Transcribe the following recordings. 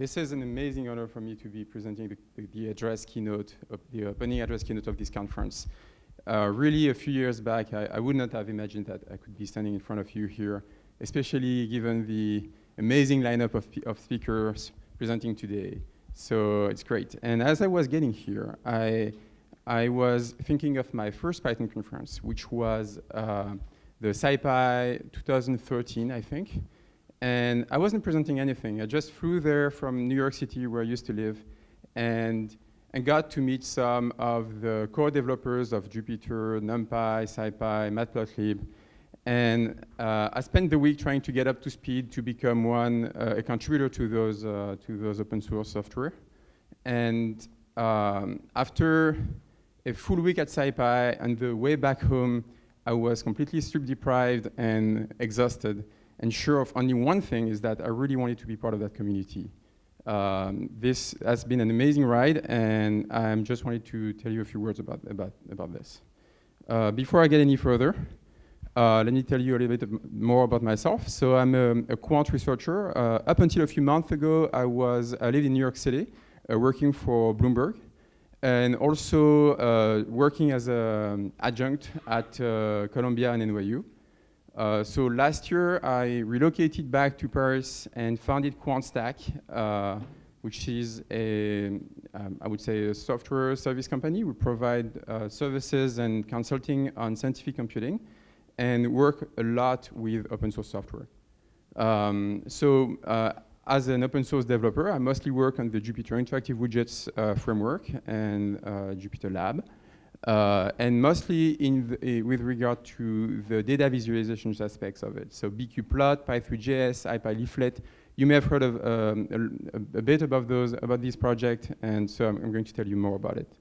This is an amazing honor for me to be presenting the address keynote, the opening address keynote of this conference. Really, a few years back, I would not have imagined that I could be standing in front of you here, especially given the amazing lineup of speakers presenting today. So it's great. And as I was getting here, I was thinking of my first Python conference, which was the SciPy 2013, I think. And I wasn't presenting anything. I just flew there from New York City, where I used to live, and got to meet some of the core developers of Jupyter, NumPy, SciPy, Matplotlib. And I spent the week trying to get up to speed to become a contributor to those open source software. And after a full week at SciPy, on the way back home, I was completely sleep deprived and exhausted, and sure of only one thing, is that I really wanted to be part of that community. This has been an amazing ride, and I just wanted to tell you a few words about this. Before I get any further, let me tell you a little bit more about myself. So I'm a quant researcher. Up until a few months ago, I lived in New York City, working for Bloomberg, and also working as an adjunct at Columbia and NYU. So last year, I relocated back to Paris and founded QuantStack, which is I would say, a software service company. We provide services and consulting on scientific computing and work a lot with open source software. As an open source developer, I mostly work on the Jupyter Interactive Widgets framework and Jupyter Lab. And mostly with regard to the data visualizations aspects of it. So BQplot, Py3JS, IPyLeaflet. You may have heard of a bit about this project, and so I'm going to tell you more about it.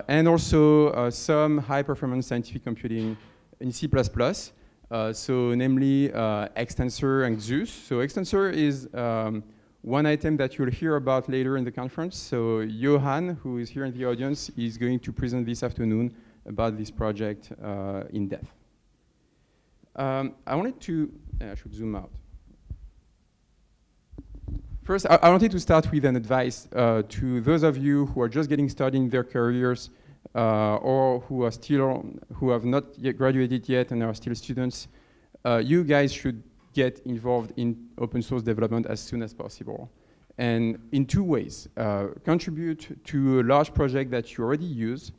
And also some high-performance scientific computing in C++. So namely Extensor and Zeus. So Extensor is one item that you'll hear about later in the conference. So Johan, who is here in the audience, is going to present this afternoon about this project in depth. I should zoom out. First, I wanted to start with an advice to those of you who are just getting started in their careers or who have not yet graduated yet and are still students. You guys should get involved in open source development as soon as possible. And in two ways. Contribute to a large project that you already use,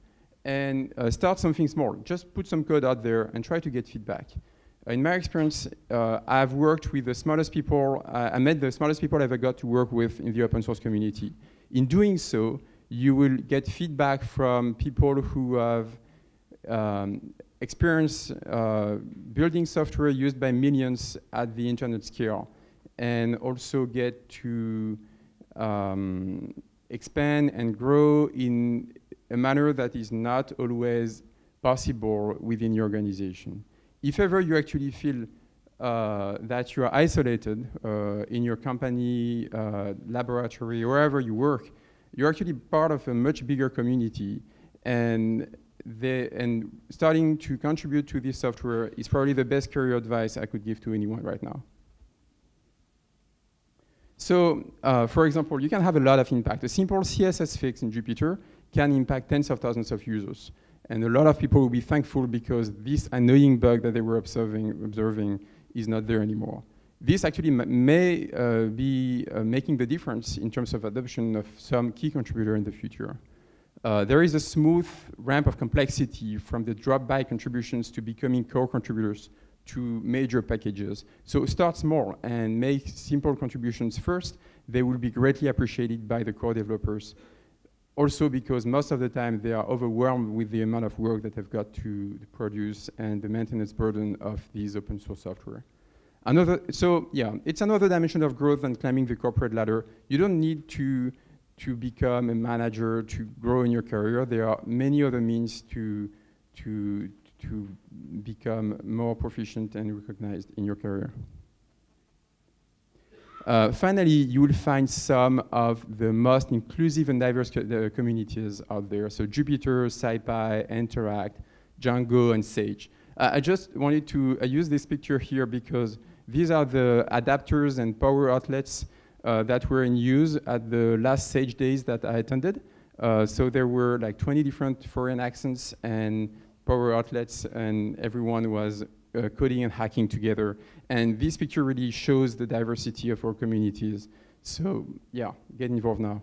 and start something small. Just put some code out there and try to get feedback. In my experience, I've worked with the smartest people. I met the smartest people I ever got to work with in the open source community. In doing so, you will get feedback from people who have experience building software used by millions at the internet scale, and also get to expand and grow in a manner that is not always possible within your organization. If ever you actually feel that you are isolated in your company, laboratory, wherever you work, you're actually part of a much bigger community, and starting to contribute to this software is probably the best career advice I could give to anyone right now. So, for example, you can have a lot of impact. A simple CSS fix in Jupyter can impact tens of thousands of users. And a lot of people will be thankful because this annoying bug that they were observing is not there anymore. This actually may be making the difference in terms of adoption of some key contributor in the future. There is a smooth ramp of complexity from the drop-by contributions to becoming core contributors to major packages. So start small and make simple contributions first. They will be greatly appreciated by the core developers. Also because most of the time they are overwhelmed with the amount of work that they've got to produce and the maintenance burden of these open source software. It's another dimension of growth than climbing the corporate ladder. You don't need to become a manager to grow in your career. There are many other means to become more proficient and recognized in your career. Finally, you will find some of the most inclusive and diverse communities out there. So Jupyter, SciPy, Interact, Django, and Sage. I just wanted to use this picture here because these are the adapters and power outlets that were in use at the last Sage days that I attended. So there were like 20 different foreign accents and power outlets, and everyone was coding and hacking together. And this picture really shows the diversity of our communities. So yeah, get involved now.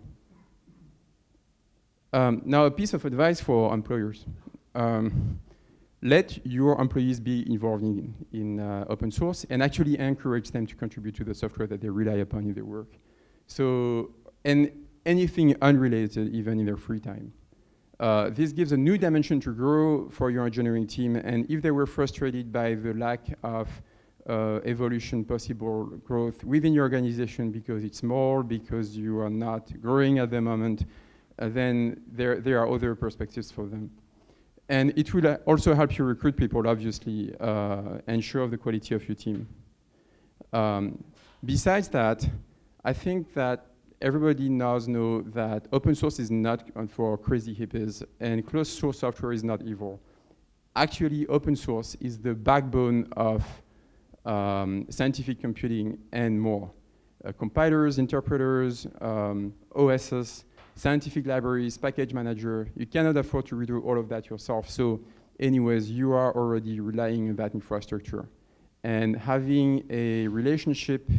Now a piece of advice for employers. Let your employees be involved in open source and actually encourage them to contribute to the software that they rely upon in their work. So, and anything unrelated, even in their free time. This gives a new dimension to grow for your engineering team, and if they were frustrated by the lack of evolution, possible growth within your organization because it's small, because you are not growing at the moment, then there are other perspectives for them. And it will also help you recruit people, obviously, ensure the quality of your team. Besides that, I think that everybody now knows that open source is not for crazy hippies, and closed source software is not evil. Actually, open source is the backbone of scientific computing and more. Compilers, interpreters, OSs, scientific libraries, package manager. You cannot afford to redo all of that yourself. So anyways, you are already relying on that infrastructure. And having a relationship,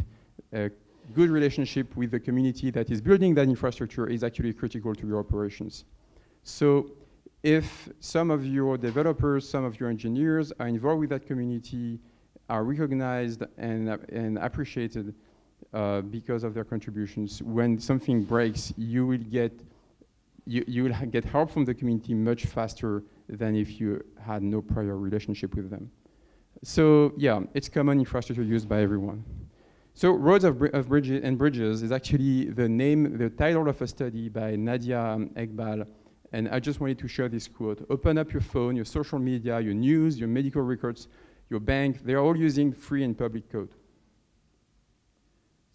a good relationship with the community that is building that infrastructure is actually critical to your operations. So if some of your developers, some of your engineers are involved with that community, are recognized and appreciated because of their contributions, when something breaks, you will get help from the community much faster than if you had no prior relationship with them. So yeah, it's common infrastructure used by everyone. So Roads of Bridges is actually the title of a study by Nadia Eqbal, and I just wanted to share this quote. Open up your phone, your social media, your news, your medical records, your bank, they're all using free and public code.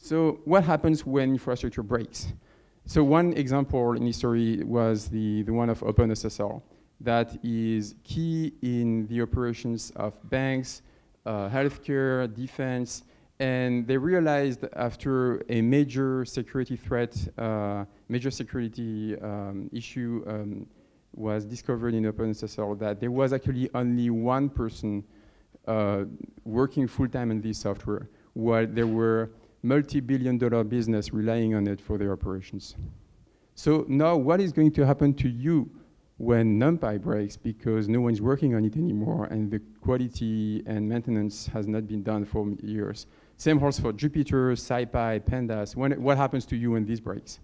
So what happens when infrastructure breaks? So one example in history was the one of OpenSSL that is key in the operations of banks, healthcare, defense, and they realized after a major security threat, major security issue was discovered in OpenSSL that there was actually only one person working full-time on this software, while there were multi-billion-dollar business relying on it for their operations. So now what is going to happen to you when NumPy breaks because no one's working on it anymore and the quality and maintenance has not been done for years? Same holds for JUPYTER, SciPy, Pandas. What happens to you when this breaks?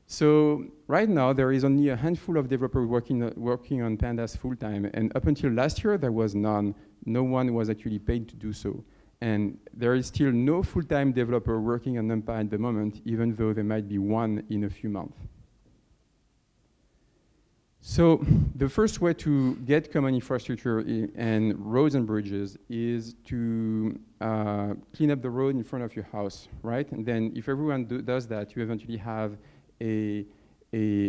So right now, there is only a handful of developers working on Pandas full-time, and up until last year, there was none. No one was actually paid to do so. And there is still no full-time developer working on NumPy at the moment, even though there might be one in a few months. So the first way to get common infrastructure and roads and bridges is to clean up the road in front of your house, right? And then if everyone does that, you eventually have a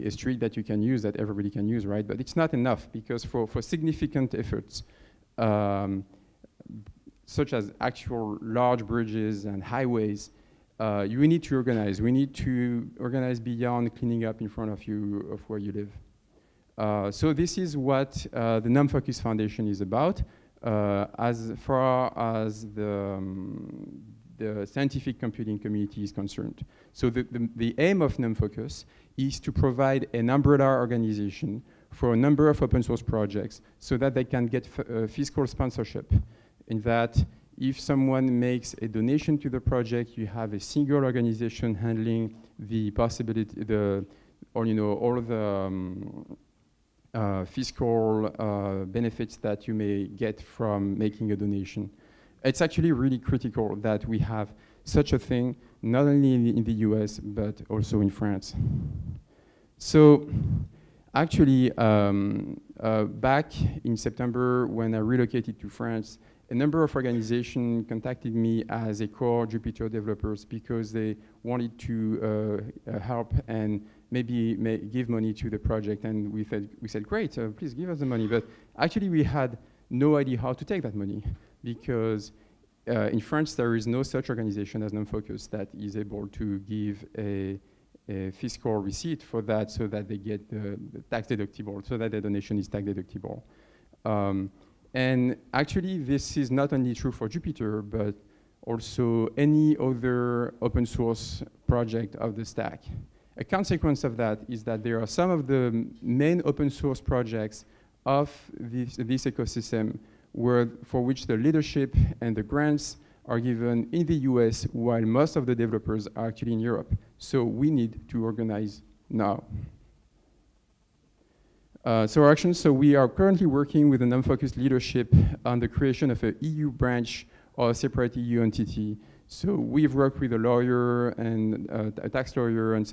street that you can use, that everybody can use, right? But it's not enough, because for significant efforts, such as actual large bridges and highways, you need to organize. We need to organize beyond cleaning up in front of you, of where you live. So this is what the NumFocus Foundation is about, as far as the scientific computing community is concerned. So the aim of NumFocus is to provide an umbrella organization for a number of open source projects so that they can get fiscal sponsorship, in that if someone makes a donation to the project, you have a single organization handling the possibility, all of the fiscal benefits that you may get from making a donation. It's actually really critical that we have such a thing, not only in the US, but also in France. So actually, back in September, when I relocated to France, a number of organizations contacted me as a core JUPYTER developers because they wanted to help and maybe give money to the project. And we said, great, please give us the money. But actually, we had no idea how to take that money, because in France, there is no such organization as NumFocus that is able to give a fiscal receipt for that so that they get the tax deductible, so that the donation is tax deductible. And actually, this is not only true for JUPYTER, but also any other open source project of the stack. A consequence of that is that there are some of the main open source projects of this ecosystem for which the leadership and the grants are given in the US, while most of the developers are actually in Europe. So we need to organize now. So our actions, so we are currently working with the NumFocus leadership on the creation of an EU branch or a separate EU entity. So we've worked with a lawyer and a tax lawyer, and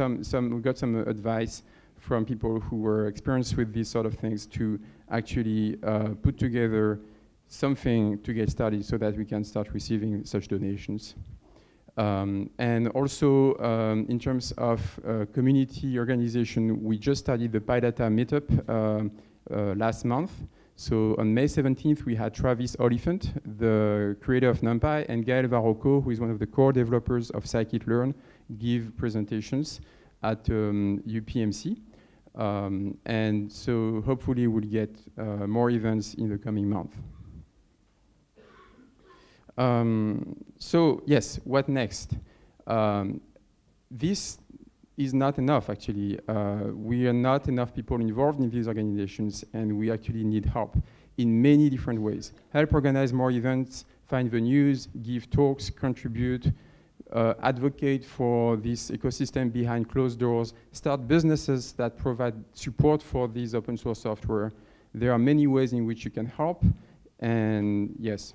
we got some advice from people who were experienced with these sort of things to actually put together something to get started so that we can start receiving such donations. And also, in terms of community organization, we just started the PyData meetup last month. So on May 17th, we had Travis Oliphant, the creator of NumPy, and Gael Varocco, who is one of the core developers of scikit-learn, give presentations at UPMC. And so hopefully we'll get more events in the coming month. So yes, what next? This is not enough, actually. We are not enough people involved in these organizations, and we actually need help in many different ways. Help organize more events, find venues, give talks, contribute, advocate for this ecosystem behind closed doors, start businesses that provide support for these open source software. There are many ways in which you can help. And yes,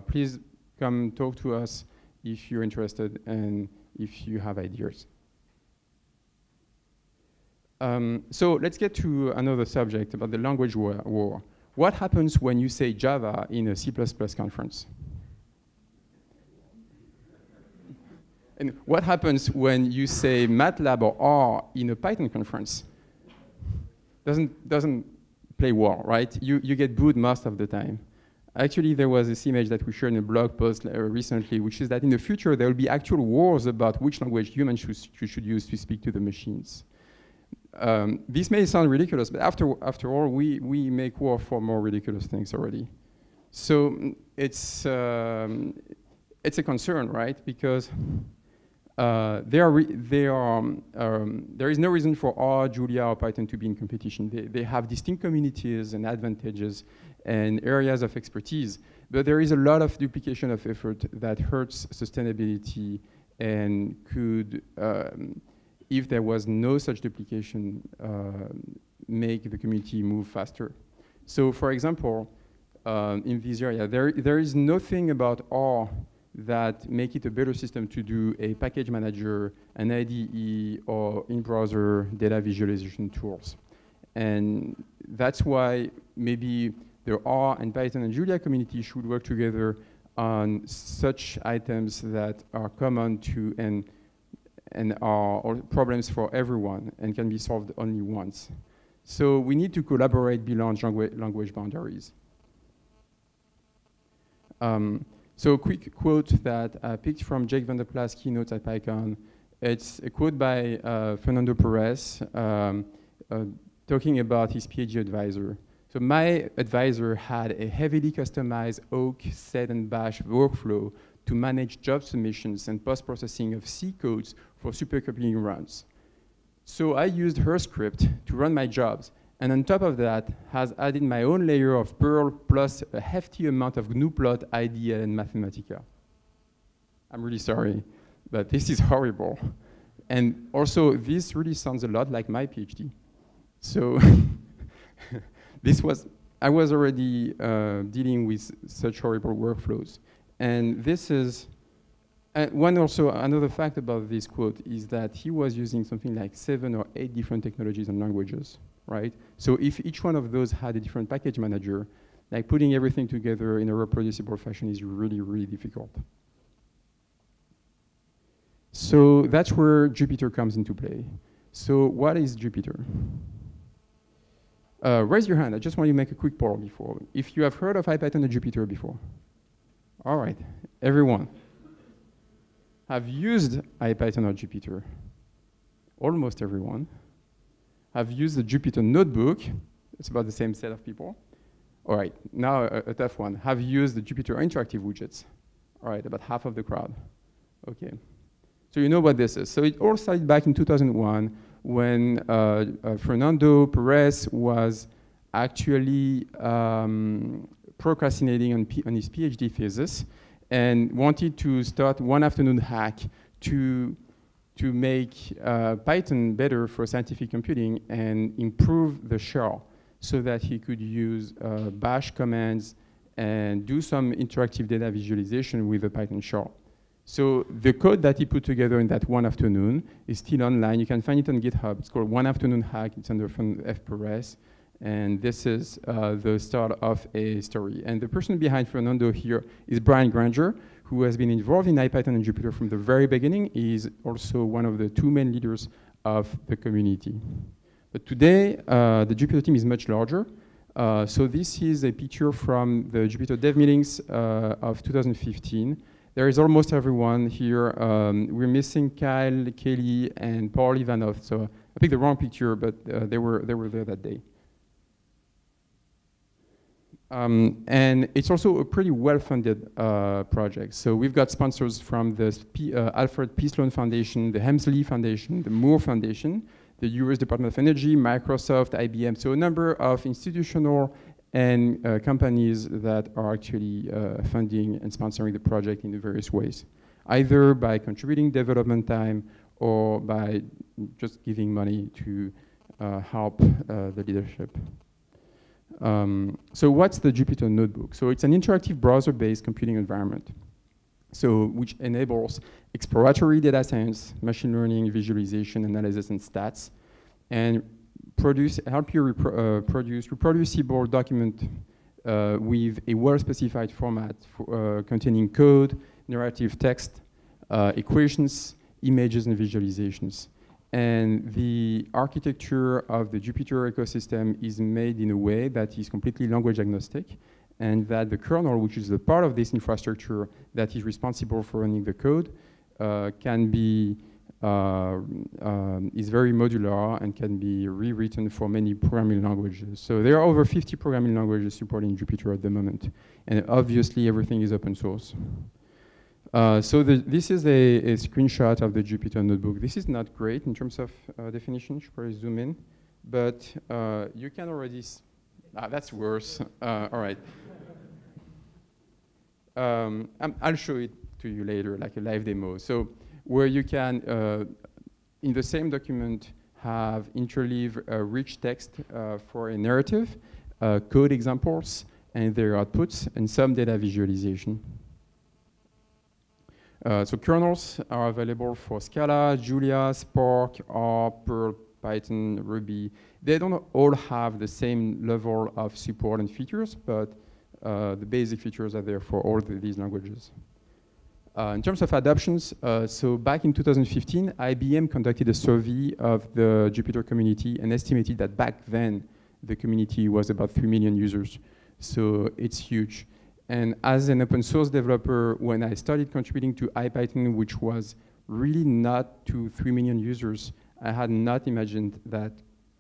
please come talk to us if you're interested and if you have ideas. So let's get to another subject about the language war. What happens when you say Java in a C++ conference? And what happens when you say MATLAB or R in a Python conference? Doesn't play well, right? You get booed most of the time. Actually, there was this image that we shared in a blog post recently, which is that in the future, there will be actual wars about which language humans should use to speak to the machines. This may sound ridiculous, but after all, we make war for more ridiculous things already. So it's a concern, right? Because there is no reason for R, Julia, or Python to be in competition. They have distinct communities and advantages and areas of expertise, but there is a lot of duplication of effort that hurts sustainability and could, if there was no such duplication, make the community move faster. So for example, in this area, there is nothing about R that make it a better system to do a package manager, an IDE, or in-browser data visualization tools. And that's why maybe the R and Python and Julia community should work together on such items that are common to and are problems for everyone and can be solved only once. So we need to collaborate beyond language boundaries. So a quick quote that I picked from Jake van der Plas keynote at PyCon. It's a quote by Fernando Perez talking about his PhD advisor. So my advisor had a heavily customized awk, set, and bash workflow to manage job submissions and post-processing of C codes for supercomputing runs. So I used her script to run my jobs, and on top of that, has added my own layer of Perl plus a hefty amount of GNU-plot, IDL, and Mathematica. I'm really sorry, but this is horrible. And also, this really sounds a lot like my PhD. So I was already dealing with such horrible workflows. And this is, another fact about this quote is that he was using something like 7 or 8 different technologies and languages, right? So if each one of those had a different package manager, like putting everything together in a reproducible fashion is really, really difficult. So that's where JUPYTER comes into play. So what is JUPYTER? Raise your hand. I just want you to make a quick poll before. If you have heard of IPython and JUPYTER before. All right. Everyone have used IPython or Jupyter. Almost everyone have used the Jupyter notebook. It's about the same set of people. All right, now a tough one. Have used the Jupyter interactive widgets. All right, about half of the crowd. Okay, so you know what this is. So it all started back in 2001 when Fernando Perez was actually procrastinating on his PhD thesis and wanted to start one afternoon hack to make Python better for scientific computing and improve the shell so that he could use bash commands and do some interactive data visualization with the Python shell. So the code that he put together in that one afternoon is still online. You can find it on GitHub. It's called One Afternoon Hack. It's under F-Perez. And this is the start of a story. And the person behind Fernando here is Brian Granger, who has been involved in IPython and Jupyter from the very beginning. He's also one of the two main leaders of the community. But today, the Jupyter team is much larger. So this is a picture from the Jupyter dev meetings of 2015. There is almost everyone here. We're missing Kyle, Kelly, and Paul Ivanov. So I picked the wrong picture, but they were there that day. And it's also a pretty well-funded project. So we've got sponsors from the Alfred P. Sloan Foundation, the Hemsley Foundation, the Moore Foundation, the US Department of Energy, Microsoft, IBM. So a number of institutional and companies that are actually funding and sponsoring the project in various ways, either by contributing development time or by just giving money to help the leadership. So what's the Jupyter Notebook? So it's an interactive browser-based computing environment, so which enables exploratory data science, machine learning, visualization, analysis, and stats, and help you produce reproducible document with a well-specified format for, containing code, narrative text, equations, images, and visualizations. And the architecture of the Jupyter ecosystem is made in a way that is completely language agnostic, and that the kernel, which is the part of this infrastructure that is responsible for running the code, is very modular and can be rewritten for many programming languages. So there are over 50 programming languages supporting Jupyter at the moment, and obviously everything is open source. So this is a screenshot of the Jupyter Notebook. This is not great in terms of definition. Should probably zoom in, but you can already. That's worse. All right. I'll show it to you later, like a live demo. So where you can, in the same document, have interleave rich text for a narrative, code examples, and their outputs, and some data visualization. So kernels are available for Scala, Julia, Spark, R, Perl, Python, Ruby. They don't all have the same level of support and features, but the basic features are there for all these languages. In terms of adoptions, so back in 2015, IBM conducted a survey of the Jupyter community and estimated that back then the community was about 3 million users. So it's huge. And as an open source developer, when I started contributing to IPython, which was really not to 3 million users, I had not imagined that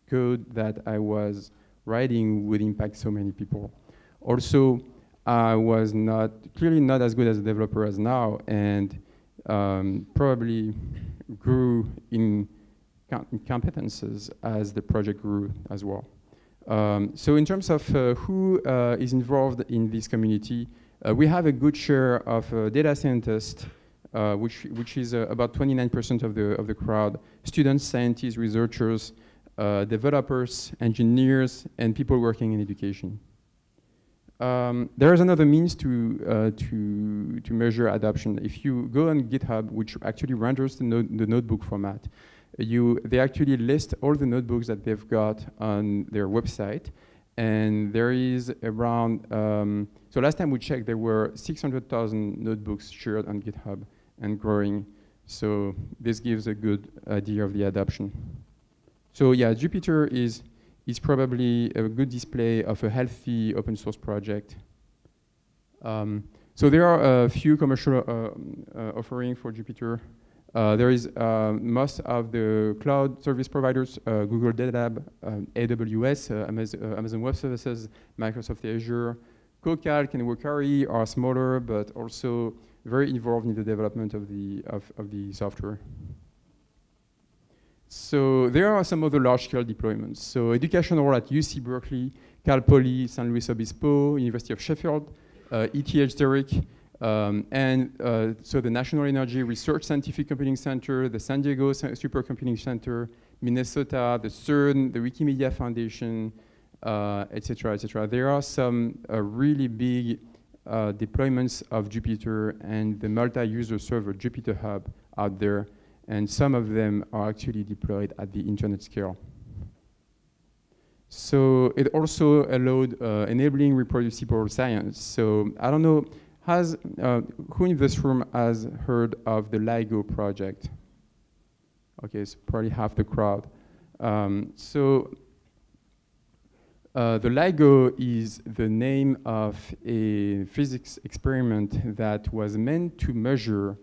code that I was writing would impact so many people. Also, I was clearly not as good as a developer as now, and probably grew in competences as the project grew as well. So in terms of who is involved in this community, we have a good share of data scientists, which is about 29% of the crowd, students, scientists, researchers, developers, engineers, and people working in education. There is another means to measure adoption. If you go on GitHub, which actually renders the notebook format, they actually list all the notebooks that they've got on their website, and there is around, so last time we checked, there were 600,000 notebooks shared on GitHub and growing, so this gives a good idea of the adoption. So yeah, Jupyter is probably a good display of a healthy open source project. So there are a few commercial offerings for Jupyter. There is most of the cloud service providers, Google Data Lab, AWS, Amazon Web Services, Microsoft Azure. CoCalc and Wokari are smaller, but also very involved in the development of the software. So there are some other large-scale deployments. So educational at UC Berkeley, Cal Poly, San Luis Obispo, University of Sheffield, ETH Zurich, and so the National Energy Research Scientific Computing Center, the San Diego Supercomputing Center, Minnesota, the CERN, the Wikimedia Foundation, et cetera. There are some really big deployments of Jupyter and the multi-user server Jupyter Hub out there, and some of them are actually deployed at the internet scale. So it also allowed enabling reproducible science. So I don't know, who in this room has heard of the LIGO project? Okay, it's probably half the crowd. The LIGO is the name of a physics experiment that was meant to measure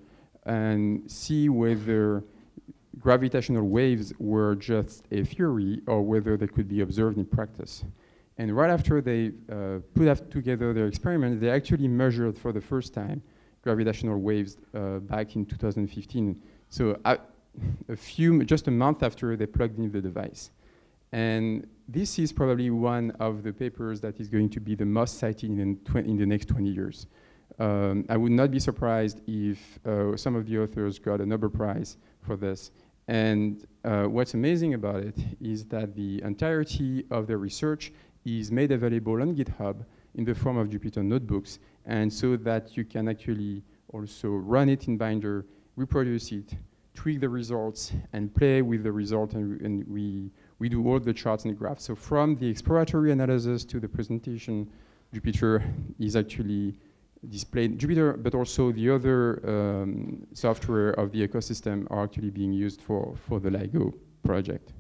and see whether gravitational waves were just a theory or whether they could be observed in practice. And right after they put together their experiment, they actually measured for the first time gravitational waves back in 2015. So just a month after they plugged in the device. And this is probably one of the papers that is going to be the most cited in the next 20 years. I would not be surprised if some of the authors got a Nobel Prize for this. And what's amazing about it is that the entirety of the research is made available on GitHub in the form of Jupyter notebooks, and so that you can actually also run it in Binder, reproduce it, tweak the results, and play with the result, and we do all the charts and graphs. So from the exploratory analysis to the presentation, Jupyter is actually displayed. Jupyter, but also the other software of the ecosystem are actually being used for the LIGO project.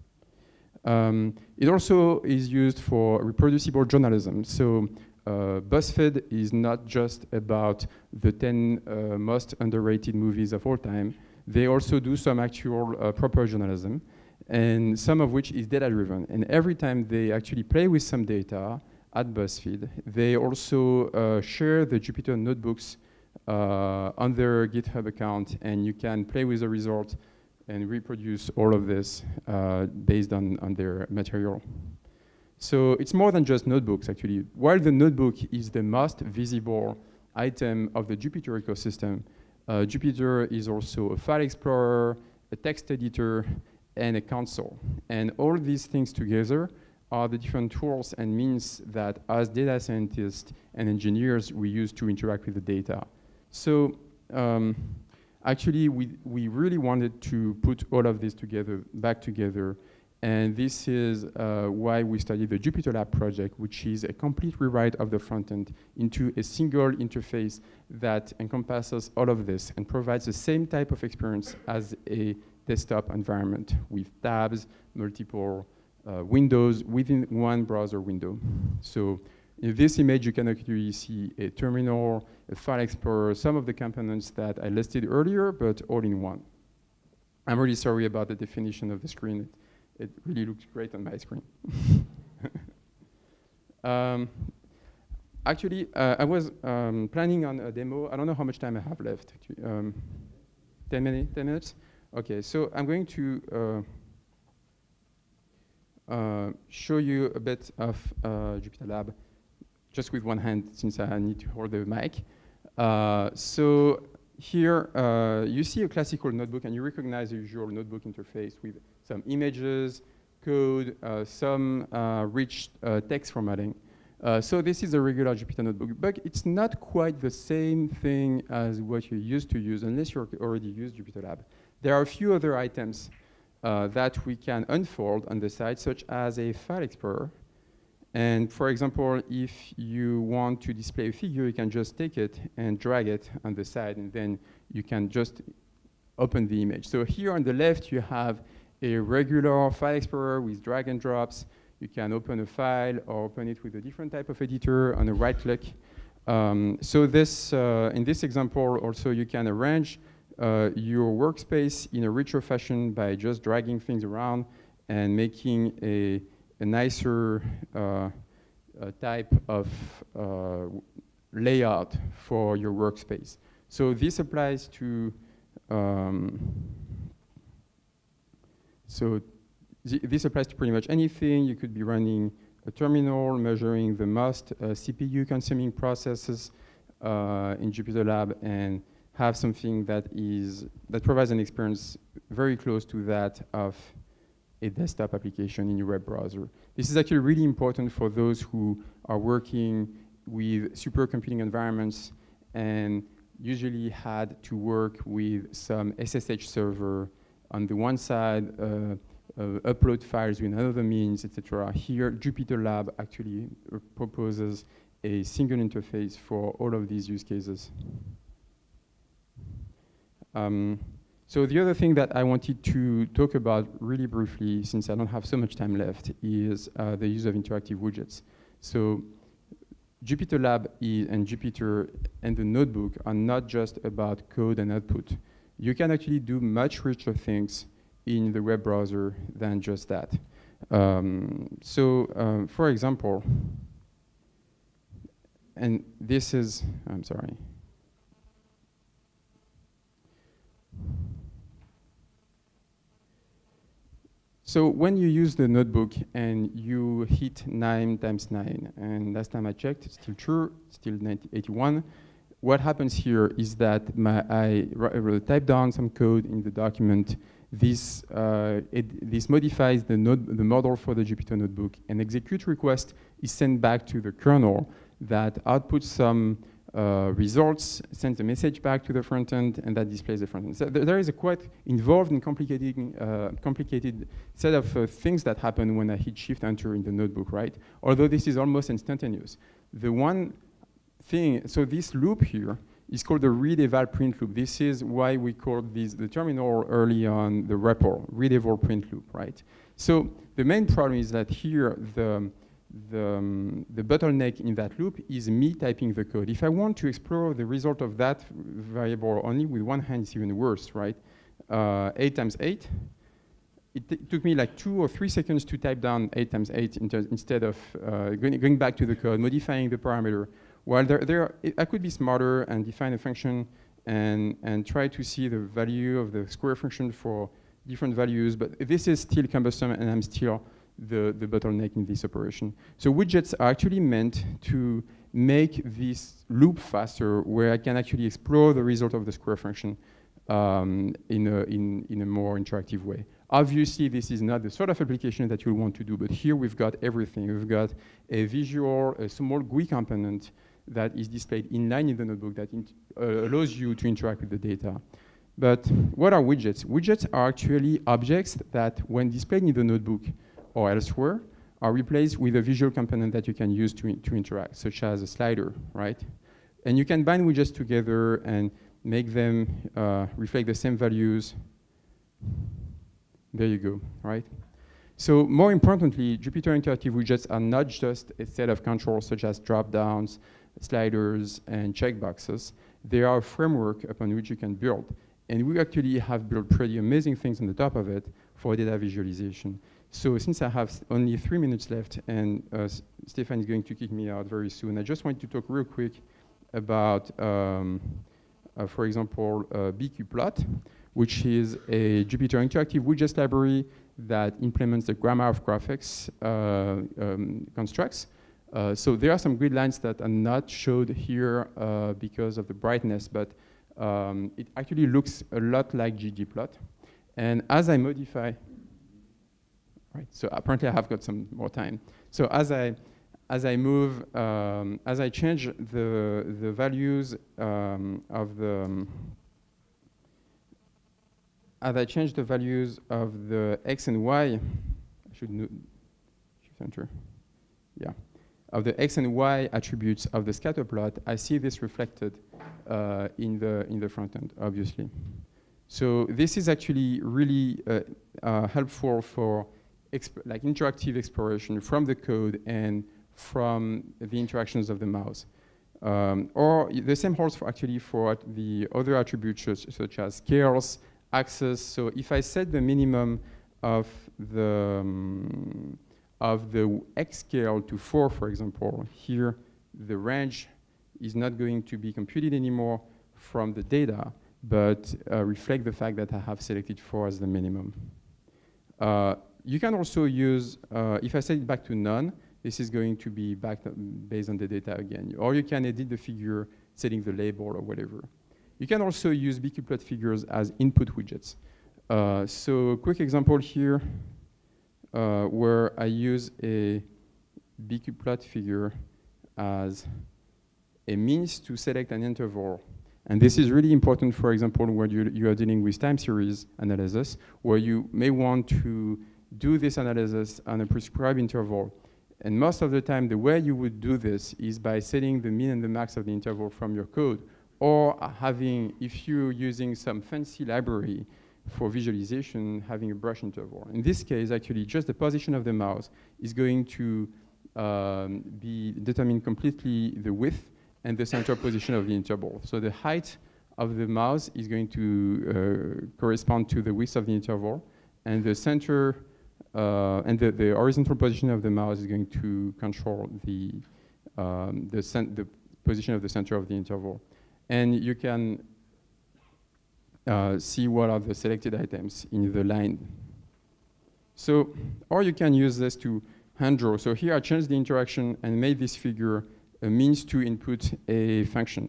It also is used for reproducible journalism. So BuzzFeed is not just about the 10 most underrated movies of all time. They also do some actual proper journalism, and some of which is data-driven. And every time they actually play with some data at BuzzFeed, they also share the Jupyter notebooks on their GitHub account, and you can play with the result and reproduce all of this based on their material. So it's more than just notebooks, actually. While the notebook is the most visible item of the Jupyter ecosystem, Jupyter is also a file explorer, a text editor, and a console. And all these things together are the different tools and means that as data scientists and engineers we use to interact with the data. So actually we really wanted to put all of this back together, and this is why we started the Jupyter Lab project, which is a complete rewrite of the front end into a single interface that encompasses all of this and provides the same type of experience as a desktop environment with tabs, multiple windows within one browser window. So in this image, you can actually see a terminal, a file explorer, some of the components that I listed earlier, but all in one. I'm really sorry about the definition of the screen. It really looks great on my screen. Actually, I was planning on a demo. I don't know how much time I have left. 10 minutes? Okay, so I'm going to show you a bit of Jupyter Lab, just with one hand, since I need to hold the mic. So here, you see a classical notebook, and you recognize the usual notebook interface with some images, code, some rich text formatting. So this is a regular Jupyter notebook, but it's not quite the same thing as what you used to use, unless you already use Jupyter Lab. There are a few other items that we can unfold on the side, such as a file explorer. And for example, if you want to display a figure, you can just take it and drag it on the side, and then you can just open the image. So here on the left, you have a regular file explorer with drag and drops. You can open a file or open it with a different type of editor on a right click. So this, in this example, also you can arrange your workspace in a richer fashion by just dragging things around and making a nicer type of layout for your workspace. So this applies to this applies to pretty much anything. You could be running a terminal, measuring the most CPU consuming processes in Jupyter Lab, and have something that provides an experience very close to that of a desktop application in your web browser. This is actually really important for those who are working with supercomputing environments and usually had to work with some SSH server on the one side, upload files with another means, etc. Here, Jupyter Lab actually proposes a single interface for all of these use cases. So the other thing that I wanted to talk about really briefly, since I don't have so much time left, is the use of interactive widgets. So Jupyter Lab and Jupyter and the notebook are not just about code and output. You can actually do much richer things in the web browser than just that. For example, and this is, I'm sorry. So when you use the notebook and you hit 9 times 9, and last time I checked, it's still true, still 81, what happens here is that I type down some code in the document. This modifies the model for the Jupyter notebook, and execute request is sent back to the kernel that outputs some results, sends a message back to the front end, and that displays the front end. So there is a quite involved and complicated set of things that happen when I hit Shift-Enter in the notebook, right? Although this is almost instantaneous. The one thing, so this loop here is called the read eval print loop. This is why we called the terminal early on the REPL, read eval print loop, right? So the main problem is that here the bottleneck in that loop is me typing the code. If I want to explore the result of that variable only with one hand, it's even worse, right? 8 times 8. It took me like 2 or 3 seconds to type down 8 times 8 instead of going back to the code, modifying the parameter. While I could be smarter and define a function and try to see the value of the square function for different values, but this is still cumbersome and I'm still the bottleneck in this operation. So widgets are actually meant to make this loop faster, where I can actually explore the result of the square function in a more interactive way. Obviously, this is not the sort of application that you want to do, but here we've got everything. We've got a visual, a small GUI component that is displayed inline in the notebook that allows you to interact with the data. But what are widgets? Widgets are actually objects that, when displayed in the notebook or elsewhere, are replaced with a visual component that you can use to interact, such as a slider, right? And you can bind widgets together and make them reflect the same values. There you go, right? So more importantly, Jupyter Interactive Widgets are not just a set of controls such as drop-downs, sliders, and checkboxes. They are a framework upon which you can build. And we actually have built pretty amazing things on the top of it for data visualization. So since I have only 3 minutes left, and Stéphane is going to kick me out very soon, I just want to talk real quick about, for example, BQplot, which is a Jupyter Interactive Widgets library that implements the grammar of graphics constructs. So there are some grid lines that are not showed here because of the brightness, but it actually looks a lot like ggplot. And as I modify, right, so apparently I have got some more time. So as I move, as I change the values of the, as I change the values of the x and y, I should enter, yeah, of the x and y attributes of the scatter plot, I see this reflected in the front end, obviously. So this is actually really helpful for like interactive exploration from the code and from the interactions of the mouse. Or the same holds for actually for the other attributes such as scales, axes. So if I set the minimum of the X scale to 4, for example, here the range is not going to be computed anymore from the data, but reflect the fact that I have selected 4 as the minimum. You can also use, if I set it back to none, this is going to be back based on the data again. Or you can edit the figure, setting the label or whatever. You can also use bqplot figures as input widgets. So quick example here, where I use a bqplot figure as a means to select an interval. And this is really important, for example, when you are dealing with time series analysis, where you may want to do this analysis on a prescribed interval. And most of the time, the way you would do this is by setting the mean and the max of the interval from your code, or having, if you're using some fancy library for visualization, having a brush interval. In this case, actually, just the position of the mouse is going to be determined completely the width and the center position of the interval. So the height of the mouse is going to correspond to the width of the interval, and the center and the horizontal position of the mouse is going to control the position of the center of the interval. And you can see what are the selected items in the line. So, or you can use this to hand draw. So here I changed the interaction and made this figure a means to input a function.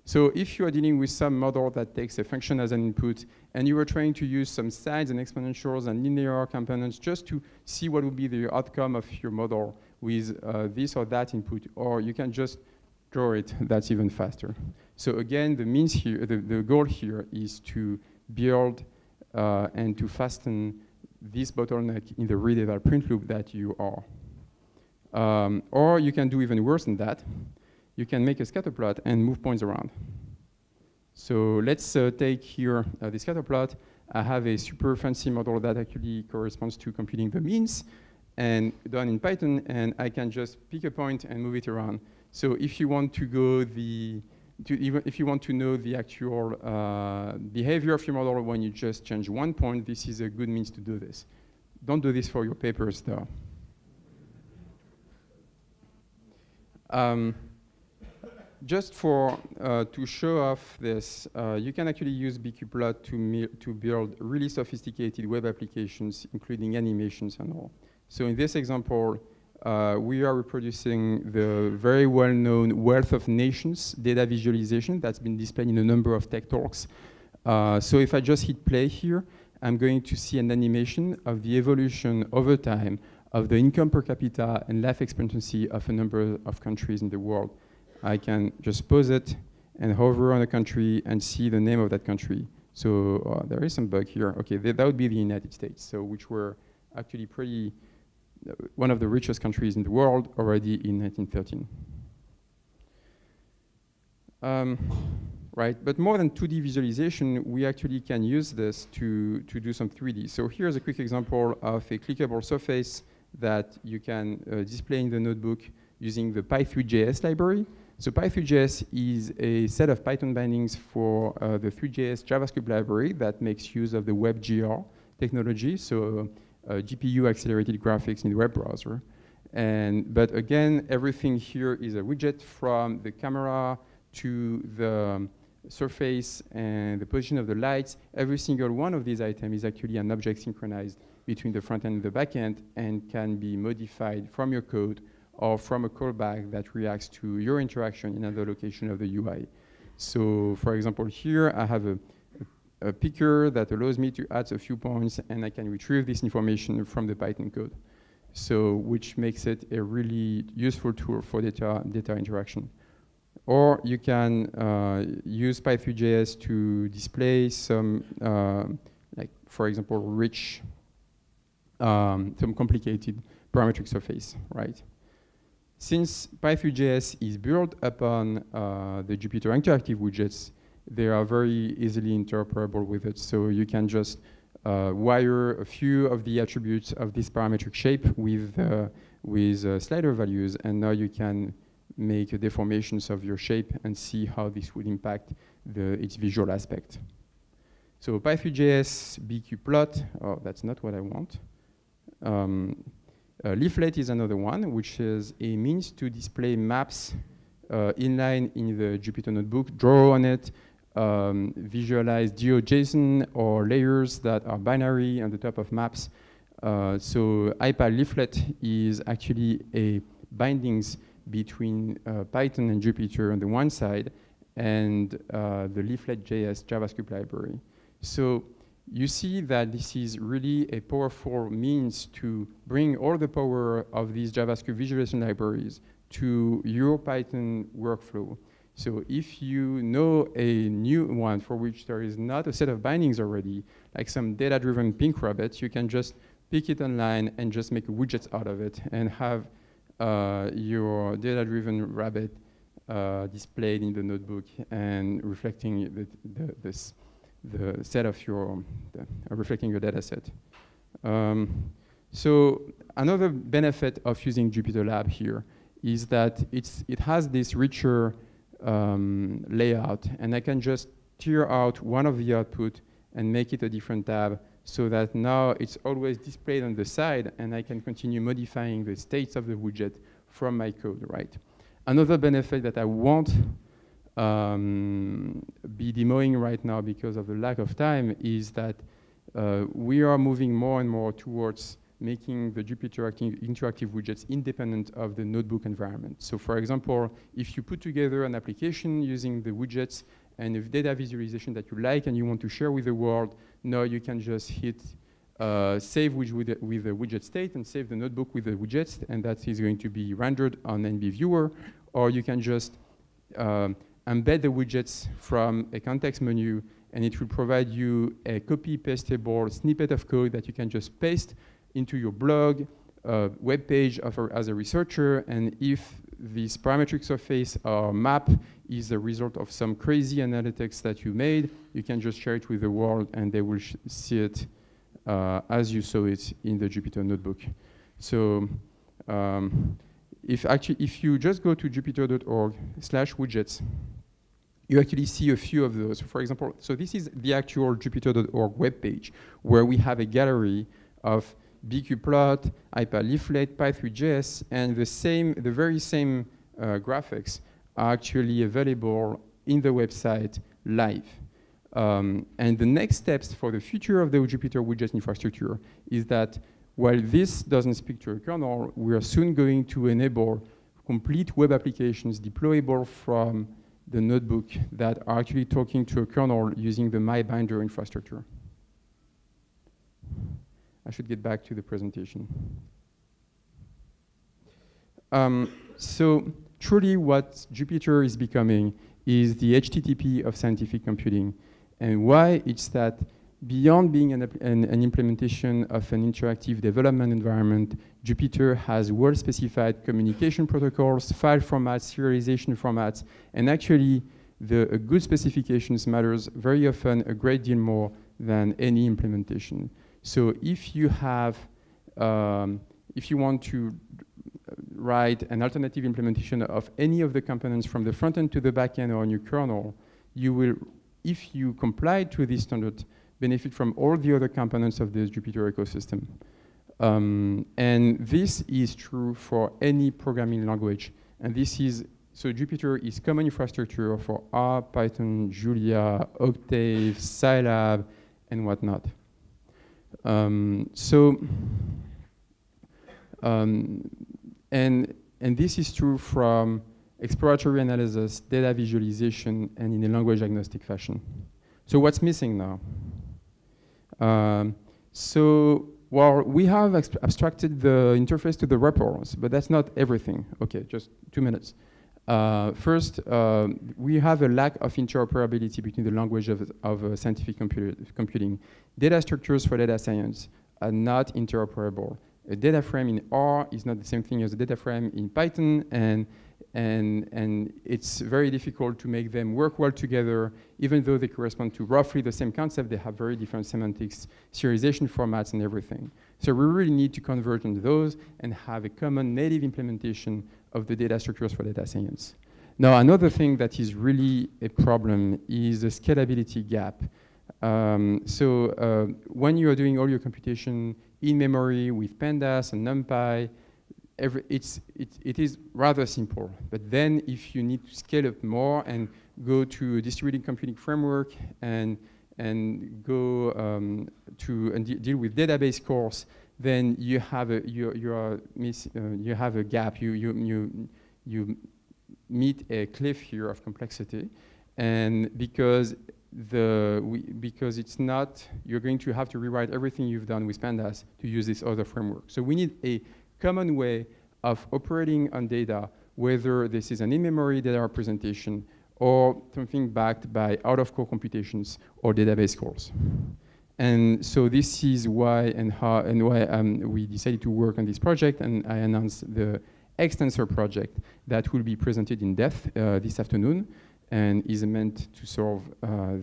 So if you are dealing with some model that takes a function as an input, and you are trying to use some sides and exponentials and linear components just to see what would be the outcome of your model with this or that input, or you can just draw it, that's even faster. So again, the means here, the goal here is to build and to fasten this bottleneck in the read eval print loop that you are. Or you can do even worse than that. You can make a scatter plot and move points around. So let's take here the scatter plot. I have a super fancy model that actually corresponds to computing the means and done in Python, and I can just pick a point and move it around. So if you want to go if you want to know the actual behavior of your model when you just change one point, this is a good means to do this. Don't do this for your papers, though. Just to show off this, you can actually use bqplot to build really sophisticated web applications, including animations and all. So in this example, we are reproducing the very well-known Wealth of Nations data visualization that's been displayed in a number of tech talks. So if I just hit play here, I'm going to see an animation of the evolution over time of the income per capita and life expectancy of a number of countries in the world. I can just pause it and hover on a country and see the name of that country. So there is some bug here. Okay, that would be the United States, so which were actually pretty, one of the richest countries in the world already in 1913. Right, but more than 2D visualization, we actually can use this to do some 3D. So here's a quick example of a clickable surface that you can display in the notebook using the Py3.js library. So Py3.js is a set of Python bindings for the 3.js JavaScript library that makes use of the WebGL technology, so GPU accelerated graphics in the web browser. But again, everything here is a widget, from the camera to the surface and the position of the lights. Every single one of these items is actually an object synchronized between the front end and the back end, and can be modified from your code or from a callback that reacts to your interaction in another location of the UI. So for example, here I have a picker that allows me to add a few points, and I can retrieve this information from the Python code. So which makes it a really useful tool for data interaction. Or you can use Py3.js to display some, like for example, rich, some complicated parametric surface, right? Since Py3.js is built upon the JUPYTER interactive widgets, they are very easily interoperable with it. So you can just wire a few of the attributes of this parametric shape with slider values, and now you can make deformations of your shape and see how this would impact its visual aspect. So Py3.js, BQplot, oh, that's not what I want. Leaflet is another one, which is a means to display maps inline in the Jupyter notebook, draw on it, visualize GeoJSON or layers that are binary on the top of maps. So IPA leaflet is actually a bindings between Python and Jupyter on the one side and the leaflet.js JavaScript library. So you see that this is really a powerful means to bring all the power of these JavaScript visualization libraries to your Python workflow. So if you know a new one for which there is not a set of bindings already, like some data-driven pink rabbit, you can just pick it online and just make widgets out of it and have your data-driven rabbit displayed in the notebook and reflecting the set of your, reflecting your data set. So another benefit of using JupyterLab here is that it has this richer layout, and I can just tear out one of the output and make it a different tab so that now it's always displayed on the side and I can continue modifying the states of the widget from my code, right? Another benefit that I won't be demoing right now because of the lack of time is that we are moving more and more towards making the Jupyter interactive widgets independent of the notebook environment. So for example, if you put together an application using the widgets and a data visualization that you like and you want to share with the world, now you can just hit save with the widget state and save the notebook with the widgets, and that is going to be rendered on NB Viewer, or you can just embed the widgets from a context menu, and it will provide you a copy-pastable snippet of code that you can just paste into your blog, web page as a researcher, and if this parametric surface or map is the result of some crazy analytics that you made, you can just share it with the world and they will see it as you saw it in the Jupyter notebook. So if you just go to jupyter.org/widgets, you actually see a few of those. For example, so this is the actual jupyter.org webpage where we have a gallery of BQplot, IPA leaflet, Py3.js, and the very same graphics are actually available in the website live. And the next steps for the future of the Jupyter widget infrastructure is that while this doesn't speak to a kernel, we are soon going to enable complete web applications deployable from the notebook that are actually talking to a kernel using the MyBinder infrastructure. I should get back to the presentation. So truly what Jupyter is becoming is the HTTP of scientific computing. And why? It's that beyond being an implementation of an interactive development environment, Jupyter has well-specified communication protocols, file formats, serialization formats, and actually a good specifications matters very often a great deal more than any implementation. So if you have, if you want to write an alternative implementation of any of the components from the front end to the back end or on your kernel, you will, if you comply to this standard, benefit from all the other components of the Jupyter ecosystem. And this is true for any programming language. And this is, so Jupyter is common infrastructure for R, Python, Julia, Octave, Scilab, and whatnot. And this is true from exploratory analysis, data visualization, and in a language agnostic fashion. So what's missing now? Well, we have abstracted the interface to the reports, but that's not everything. Okay, just 2 minutes. First, we have a lack of interoperability between the language of scientific computing. Data structures for data science are not interoperable. A data frame in R is not the same thing as a data frame in Python, and it's very difficult to make them work well together, even though they correspond to roughly the same concept. They have very different semantics, serialization formats, and everything. So we really need to converge on those and have a common native implementation of the data structures for data science. Now, another thing that is really a problem is the scalability gap. When you are doing all your computation in memory with pandas and NumPy, it is rather simple. But then if you need to scale up more and go to a distributed computing framework and go deal with database calls, then you have a you have a gap. You meet a cliff here of complexity, and because it's not, you're going to have to rewrite everything you've done with pandas to use this other framework. So we need a common way of operating on data, whether this is an in-memory data representation or something backed by out-of-core computations or database calls. And so this is why we decided to work on this project, and I announced the Extensor project that will be presented in depth this afternoon, and is meant to solve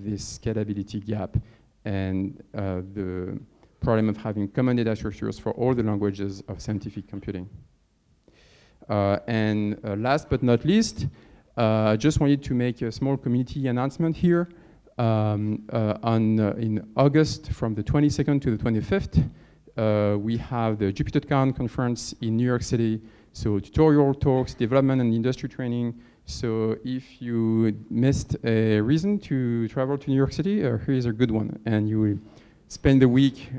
this scalability gap and the problem of having common data structures for all the languages of scientific computing. Last but not least, I just wanted to make a small community announcement here. In August, from the 22nd to the 25th, we have the JUPYTER conference in New York City. So tutorial talks, development and industry training. So if you missed a reason to travel to New York City, here's a good one. And you will spend the week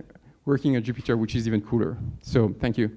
working at JUPYTER, which is even cooler. So thank you.